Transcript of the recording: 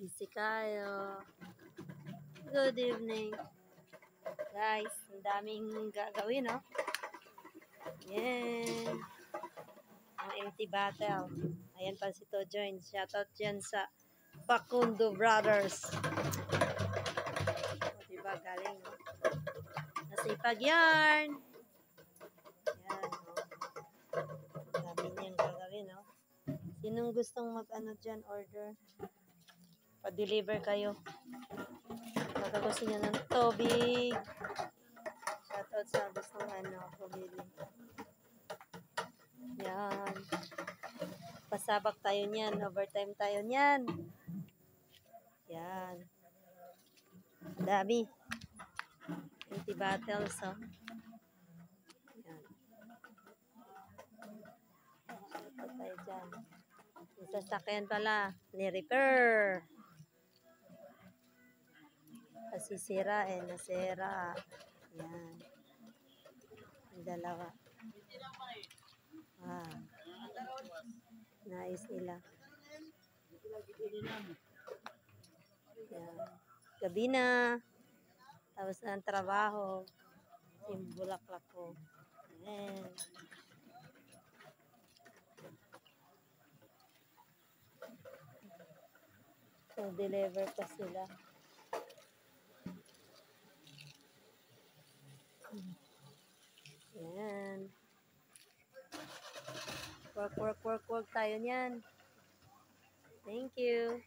Busy kayo. Good evening. Guys, ang daming gagawin, no? Yan. Ang empty bottle. Ayan pa si Tojoin. Shoutout dyan sa Facundo Brothers. O, diba? Galing, no? Nasipag yarn. Yan, no? Dami niyang gagawin, no? Sinong gustong mag-ano dyan, order? Pa-deliver kayo. Baka gusto niya ng tubig. Shoutout sa gustong pumili. Yan. Pasabak tayo niyan. Overtime tayo niyan. Yan. Dami. Empty bottles, oh. Yan. Shoutout tayo dyan. Yung sasakyan pala, ni-repair. Kasi sira nasira. Yan. Yung dalawa. Nais nila. Yan. Gabi na. Tapos na ang trabaho. Yung bulaklak ko. Yan. So, deliver pa sila. Yan. Work tayo niyan. Thank you.